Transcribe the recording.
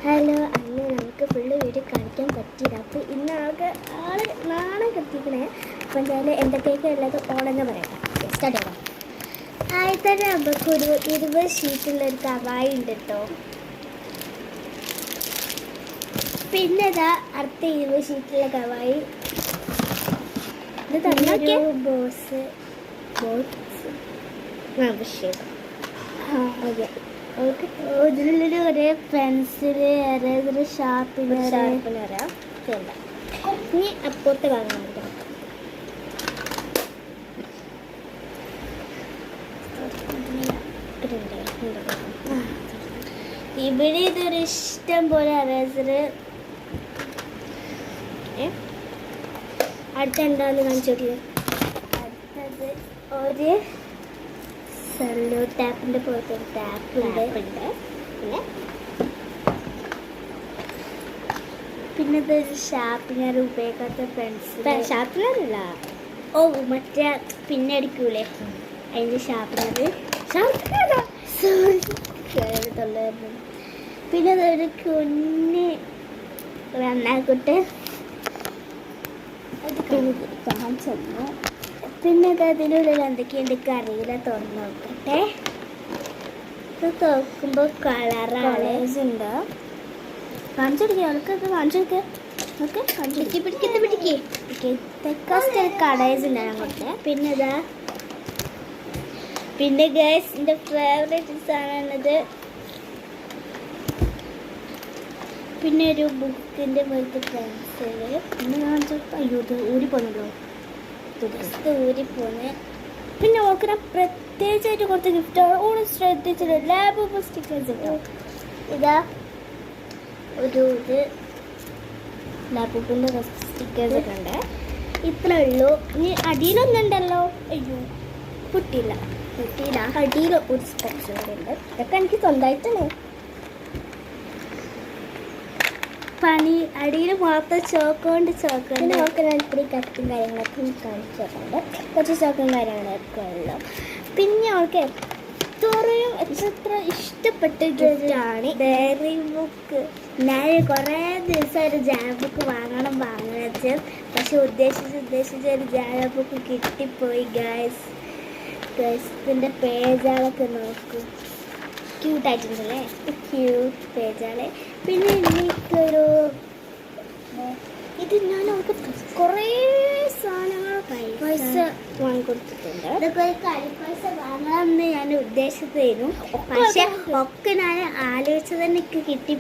Hello, അന്ന് നമുക്ക് full video കാണിക്കാൻ പറ്റിയില്ല. അപ്പോൾ ഇന്ന് ആള് നാളെ കത്തിക്കണേ. അപ്പം എന്തായാലും എന്തൊക്കെയൊക്കെ ഉള്ളത് ഓണെന്ന് പറയാം. സ്റ്റാർട്ട് ചെയ്യാം. ആദ്യത്തെ നമുക്കൊരു 20 ഷീറ്റുള്ളൊരു കവായി ഉണ്ട് കേട്ടോ. പിന്നെ ഇതാ അടുത്ത 20 ഷീറ്റുള്ള കവായി. ഇത് തന്നെ ബോസ് അഭിഷേകം. ഓക്കെ, ഇതിലൊരു ഒരേ പെൻസില്, എറേസർ, ഷാർപ്പനർ. ഇനി അപ്പുറത്ത് കാണാൻ പറ്റും. ഇവിടെ ഇതൊരു ഇഷ്ടം പോലെ എറേസർ. അടുത്ത എന്താന്ന് കാണിച്ചോട്ടില്ല. അടുത്തത് ഒരു സെല്ലോ ടാപ്പിൻ്റെ പോലത്തെ ഒരു ടാപ്പുണ്ട്. പിന്നെ ഇതൊരു ഷാർപ്പനർ, ഉപയോഗിക്കാത്ത പെൻസിൽ. ഷാർപ്പനറല്ല, ഓ മറ്റേ പിന്നെ അടിക്കൂലേ അതിൻ്റെ ഷാർപ്പനർ. പിന്നെ അതൊരു കുഞ്ഞ് റണ്ണാക്കിട്ട് കാണിച്ചു. പിന്നെ അതിനുള്ളിൽ എന്തൊക്കെയുണ്ട് അറിയില്ല. തുറന്ന് നോക്കട്ടെ. ഇത് തുറക്കുമ്പോൾ കളേഴ്സ് ഉണ്ട്. കാണിച്ചെടുക്കുക, അവൾക്കൊക്കെ കാണിച്ചെടുക്കുക. ഓക്കെ, ഇതൊക്കെ കളേഴ്സ് ഉണ്ട് അങ്ങോട്ട്. പിന്നെ ഇതാ, പിന്നെ ഗൈസ് എൻ്റെ ഫേവറേറ്റ് സാധനമാണത്. പിന്നെ ഒരു ബുക്കിൻ്റെ പോലത്തെ പെൻസില്. പിന്നെ കാണിച്ചപ്പോൾ അയ്യോ ഇത് ഊരിപ്പോന്നല്ലോ, ഊരിപ്പോന്ന്. പിന്നെ ഓക്കെ, പ്രത്യേകിച്ചായിട്ട് കുറച്ച് ഗിഫ്റ്റുകൾ ഓള് ശ്രദ്ധിച്ചില്ല. ലാബ് സ്റ്റിക്കേഴ്സ് ഇട്ടോ. ഇതാ ഒരു ഇത് ലാപ്പിൻ്റെ സ്റ്റിക്കേഴ്സ് ഒക്കെ ഉണ്ട്. ഇത്രേ ഉള്ളൂ. ഇനി അടിയിലൊന്നുണ്ടല്ലോ. അയ്യോ പൊട്ടിയില്ല. അടിയിൽ ഒരു സ്റ്റിക്കർ ഉണ്ട്. ഇതൊക്കെ എനിക്ക് സ്വന്തമായിട്ടാണ് പണി. അടിയിൽ മാത്രം ചോക്കുകൊണ്ട് ചോക്കുണ്ട്. നോക്കി കത്തും കാര്യങ്ങളൊക്കെ കാണിച്ചു തരുന്നുണ്ട്. കുറച്ച് ചോക്കും കാര്യങ്ങളൊക്കെ ഉള്ളു. പിന്നെ അവൾക്ക് എത്ര ഇഷ്ടപ്പെട്ട ഗിഫ്റ്റാണ് ഡയറി ബുക്ക്. ഞാൻ കുറേ ദിവസം ഒരു ജാം ബുക്ക് വാങ്ങണം വെച്ച്, പക്ഷെ ഉദ്ദേശിച്ച ഒരു ജാം ബുക്ക് കിട്ടിപ്പോയി. ഇതിൻ്റെ പേജുകളൊക്കെ നോക്കൂ, ക്യൂട്ടായിട്ടുണ്ടല്ലേ, ക്യൂട്ട് പേജാണ്. പിന്നെ എനിക്കൊരു ഇത് ഞാൻ അവർക്ക് കുറേ സാധനങ്ങൾ പൈസ വാങ്ങിക്കൊടുത്തിട്ടുണ്ട്. ഇതൊക്കെ ഒരു കളിപ്പൈസ വാങ്ങണമെന്ന് ഞാൻ ഉദ്ദേശിച്ചിരുന്നു, പക്ഷെ ഒക്കെ ഞാൻ ആലോചിച്ചത് തന്നെ എനിക്ക് കിട്ടി.